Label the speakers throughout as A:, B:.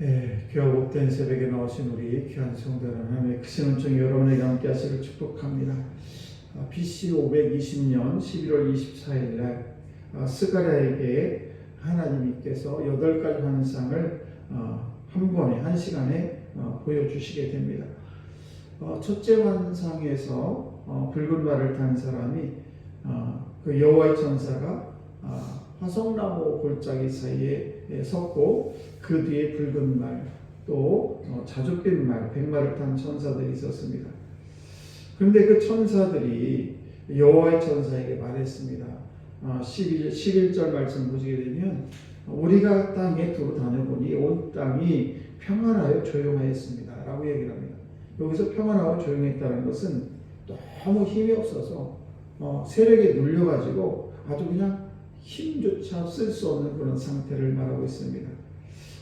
A: 교회 복된 새벽에 나오신 우리 귀한 성도 여러분, 하나님의 크신 은총이 여러분에게 함께 하시기를 축복합니다. BC 520년 11월 24일 날 스가랴에게 하나님께서 8가지 환상을 한 번에 한 시간에 보여주시게 됩니다. 첫째 환상에서 붉은 말을 탄 사람이 그 여호와의 천사가 화성나무 골짜기 사이에 섰고 그 뒤에 붉은 말, 또 자줏빛 말, 백마를 탄 천사들이 있었습니다. 그런데 그 천사들이 여호와의 천사에게 말했습니다. 11절 말씀 보시게 되면 우리가 땅에 두루 다녀보니 온 땅이 평안하여 조용하였습니다 라고 얘기를 합니다. 여기서 평안하고 조용했다는 것은 너무 힘이 없어서 세력에 눌려가지고 아주 그냥 힘조차 쓸 수 없는 그런 상태를 말하고 있습니다.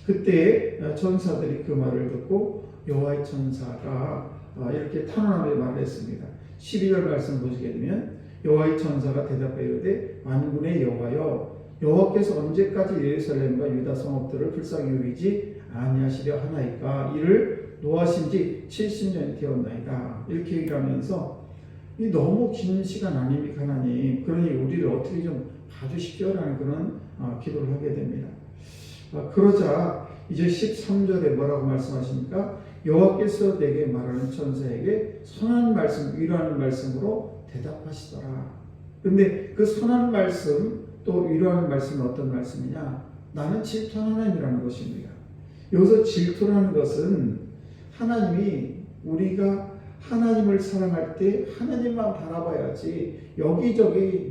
A: 그때 천사들이 그 말을 듣고 여호와의 천사가 이렇게 탄원하며 말을 했습니다. 12절 말씀 보시게 되면 여호와의 천사가 대답하여 이르되 만군의 여호와여, 여호와께서 언제까지 예루살렘과 유다 성읍들을 불쌍히 여기지 아니하시려 하나이까? 이를 노하신 지 70년이 되었나이다. 이렇게 얘기를 하면서 이 너무 긴 시간 아닙니까 하나님, 그러니 우리를 어떻게 좀 봐주십시오라는 그런 기도를 하게 됩니다. 그러자 이제 13절에 뭐라고 말씀하십니까? 여호와께서 내게 말하는 천사에게 선한 말씀, 위로하는 말씀으로 대답하시더라. 근데 그 선한 말씀 또 위로하는 말씀은 어떤 말씀이냐? 나는 질투하는 하나님이라는 것입니다. 여기서 질투라는 것은 하나님이 우리가 하나님을 사랑할 때 하나님만 바라봐야지 여기저기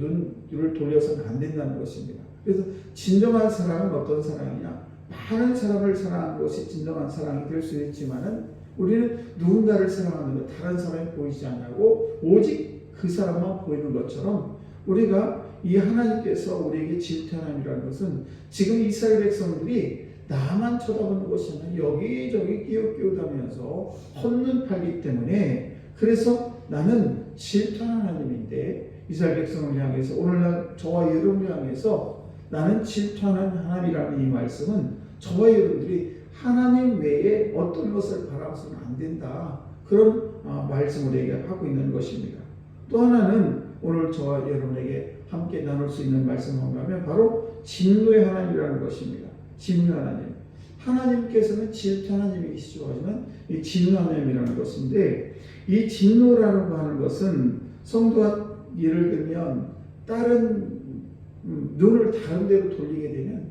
A: 눈을 돌려서는 안 된다는 것입니다. 그래서 진정한 사랑은 어떤 사랑이냐? 많은 사람을 사랑하는 것이 진정한 사랑이 될 수 있지만은 우리는 누군가를 사랑하는데 다른 사람이 보이지 않고 오직 그 사람만 보이는 것처럼 우리가 이 하나님께서 우리에게 질투하는 하나님이라는 것은 지금 이스라엘 백성들이 나만 쳐다보는 것이 아니라 여기저기 끼웃끼웃하면서 헛눈팔기 때문에, 그래서 나는 질투하는 하나님인데 이스라엘 백성을 향해서 오늘날 저와 여러분을 향해서 나는 질투하는 하나님이라는 이 말씀은 저와 여러분들이 하나님 외에 어떤 것을 바라봐서는 안 된다, 그런 말씀을 얘기하고 있는 것입니다. 또 하나는 오늘 저와 여러분에게 함께 나눌 수 있는 말씀은 뭐냐면 바로 진노의 하나님이라는 것입니다. 진노 하나님. 하나님께서는 질투 하나님이시죠. 하지만 이 진노 하나님이라는 것인데, 이 진노라고 하는 것은 성도가 예를 들면 다른 눈을 다른 데로 돌리게 되면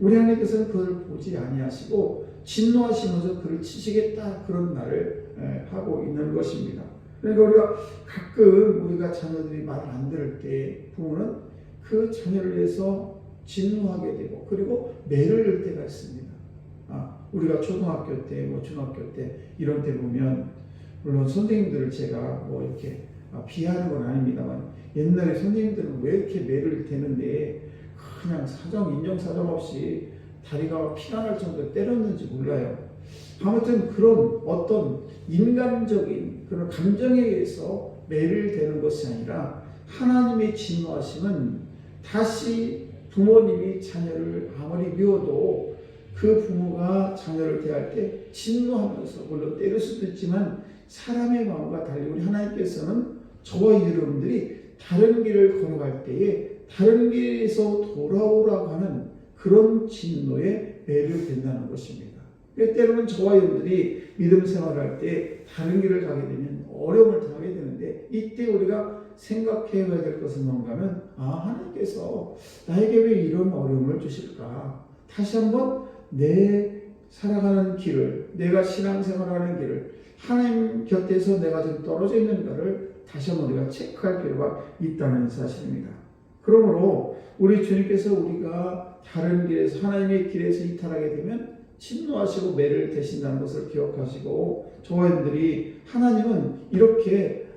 A: 우리 하나님께서는 그걸 보지 아니하시고 진노하시면서 그를 치시겠다, 그런 말을 하고 있는 것입니다. 그러니까 우리가 가끔 우리가 자녀들이 말을 안 들을 때 부모는 그 자녀를 위해서 진노하게 되고 그리고 매를 낼 때가 있습니다. 우리가 초등학교 때, 중학교 때 이런 때 보면 물론 선생님들을 제가 이렇게 비하하는 건 아닙니다만 옛날에 선생님들은 왜 이렇게 매를 대는데 그냥 인정사정 없이 다리가 피가 날 정도로 때렸는지 몰라요. 아무튼 그런 어떤 인간적인 그런 감정에 의해서 매를 대는 것이 아니라 하나님의 진노하심은 다시 부모님이 자녀를 아무리 미워도 그 부모가 자녀를 대할 때 진노하면서 물론 때릴 수도 있지만 사람의 마음과 달리 우리 하나님께서는 저와 여러분들이 다른 길을 걸어갈 때에 다른 길에서 돌아오라고 하는 그런 진노에 매를 댄다는 것입니다. 때로는 저와 여러분들이 믿음 생활할 때 다른 길을 가게 되면 어려움을 당하게 되는데 이때 우리가 생각해 봐야 될 것은 뭔가 하면 하나님께서 나에게 왜 이런 어려움을 주실까? 다시 한번 내 살아가는 길을, 내가 신앙생활하는 길을, 하나님 곁에서 내가 지금 떨어져 있는가를 다시 한번 우리가 체크할 필요가 있다는 사실입니다. 그러므로 우리 주님께서 우리가 다른 길에서 하나님의 길에서 이탈하게 되면 진노하시고 매를 대신다는 것을 기억하시고, 저와 여러분들이 하나님은 이렇게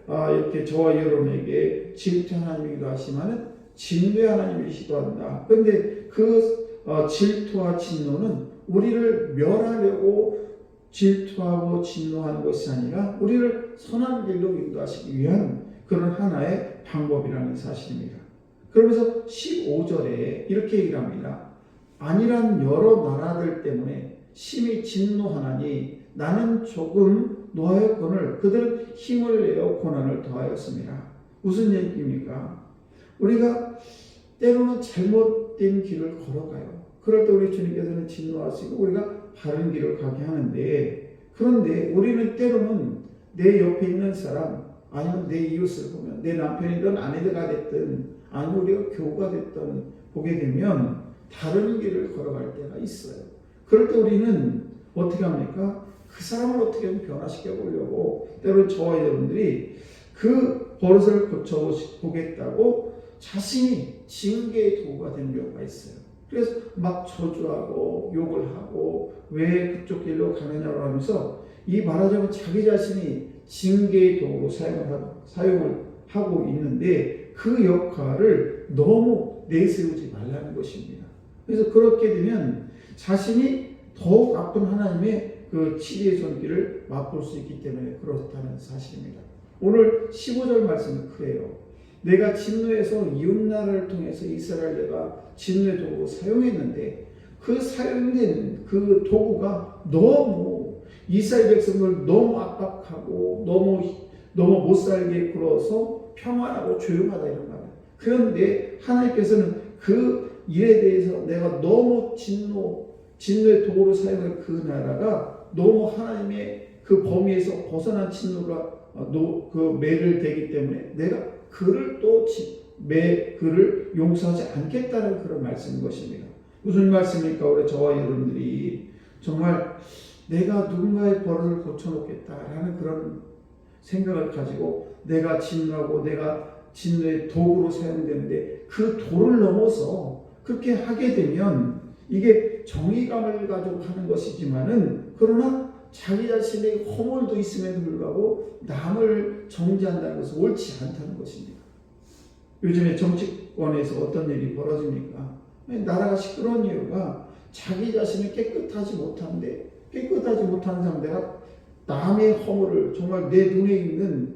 A: 저와 여러분에게 질투 하나님이기도 하시면은 진노의 하나님이시기도 한다. 그런데 그 질투와 진노는 우리를 멸하려고 질투하고 진노하는 것이 아니라 우리를 선한 길로 인도하시기 위한 그런 하나의 방법이라는 사실입니다. 그러면서 15절에 이렇게 얘기를 합니다. 아니란 여러 나라들 때문에 심히 진노하나니 나는 조금 노하였거늘 그들은 힘을 내어 고난을 더하였습니다. 무슨 얘기입니까? 우리가 때로는 잘못된 길을 걸어가요. 그럴 때 우리 주님께서는 진노하시고 우리가 바른 길을 가게 하는데, 그런데 우리는 때로는 내 옆에 있는 사람, 아니면 내 이웃을 보면, 내 남편이든 아내가 됐든 아니면 우리가 교우가 됐든 보게 되면 다른 길을 걸어갈 때가 있어요. 그럴 때 우리는 어떻게 합니까? 그 사람을 어떻게든 변화시켜 보려고 때로 저와 여러분들이 그 버릇을 고쳐보겠다고 자신이 징계의 도구가 되는 경우가 있어요. 그래서 막 저주하고 욕을 하고 왜 그쪽 길로 가느냐고 하면서 이 말하자면 자기 자신이 징계의 도구로 사용을 하고 있는데 그 역할을 너무 내세우지 말라는 것입니다. 그래서 그렇게 되면 자신이 더욱 나쁜 하나님의 그 치리의 손길을 맛볼 수 있기 때문에 그렇다는 사실입니다. 오늘 15절 말씀은 그래요. 내가 진노해서 이웃나라를 통해서 이스라엘과 진노의 도구로 사용했는데 그 사용된 그 도구가 너무 이스라엘 백성을 너무 압박하고 너무 못살게 굴어서 평안하고 조용하다 이런 말이에요. 그런데 하나님께서는 그 일에 대해서 내가 너무 진노의 도구로 사용한 그 나라가 너무 하나님의 그 범위에서 벗어난 진노가 그 매를 대기 때문에 내가 그를 그를 용서하지 않겠다는 그런 말씀인 것입니다. 무슨 말씀입니까? 우리 저와 여러분들이 정말 내가 누군가의 버릇을 고쳐놓겠다라는 그런 생각을 가지고 내가 진노하고 내가 진노의 도구로 사용되는데 그 도를 넘어서 그렇게 하게 되면 이게 정의감을 가지고 하는 것이지만은 그러나 자기 자신의 허물도 있음에도 불구하고 남을 정죄한다는 것은 옳지 않다는 것입니다. 요즘에 정치권에서 어떤 일이 벌어집니까? 나라가 시끄러운 이유가 자기 자신을 깨끗하지 못하는 상대가 남의 허물을 정말 내 눈에 있는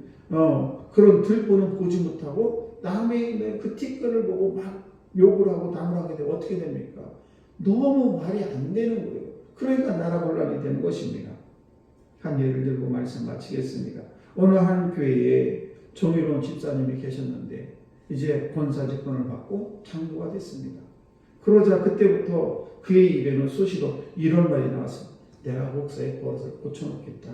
A: 그런 들보는 보지 못하고 남의 있는 그 티끌을 보고 막 욕을 하고 남을 하게 되면 어떻게 됩니까? 너무 말이 안 되는 거예요. 그러니까 나라 혼란이 되는 것입니다. 한 예를 들고 말씀 마치겠습니다. 어느 한 교회에 정의로운 집사님이 계셨는데 이제 권사직분을 받고 장로가 됐습니다. 그러자 그때부터 그의 입에는 수시로 이런 말이 나왔습니다. 내가 목사의 버릇을 고쳐놓겠다.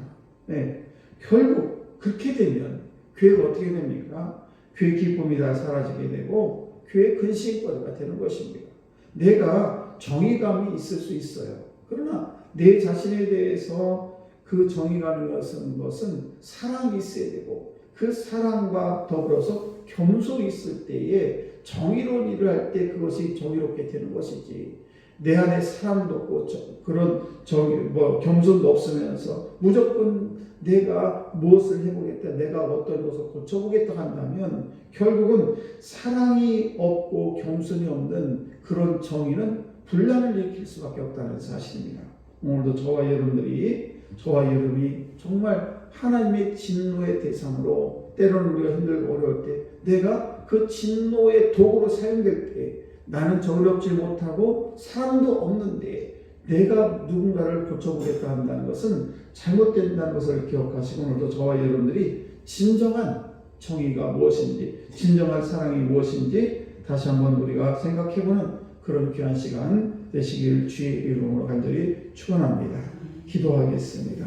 A: 네. 결국 그렇게 되면 교회가 어떻게 됩니까? 교회 기쁨이 다 사라지게 되고 교회 근심거리가 되는 것입니다. 내가 정의감이 있을 수 있어요. 그러나 내 자신에 대해서 그 정의감이 것은 사랑이 있어야 되고 그 사랑과 더불어서 겸손이 있을 때에 정의로운 일을 할 때 그것이 정의롭게 되는 것이지 내 안에 사랑도 없고 그런 겸손도 없으면서 무조건 내가 무엇을 해보겠다, 내가 어떤 것을 고쳐보겠다 한다면 결국은 사랑이 없고 겸손이 없는 그런 정의는 분란을 일으킬 수밖에 없다는 사실입니다. 오늘도 저와 여러분이 정말 하나님의 진노의 대상으로 때로는 우리가 힘들고 어려울 때 내가 그 진노의 도구로 사용될 때 나는 정의롭지 못하고 사랑도 없는데 내가 누군가를 고쳐보겠다 한다는 것은 잘못된다는 것을 기억하시고 오늘도 저와 여러분들이 진정한 정의가 무엇인지 진정한 사랑이 무엇인지 다시 한번 우리가 생각해보는 그런 귀한 시간 되시길 주의 이름으로 간절히 축원합니다. 기도하겠습니다.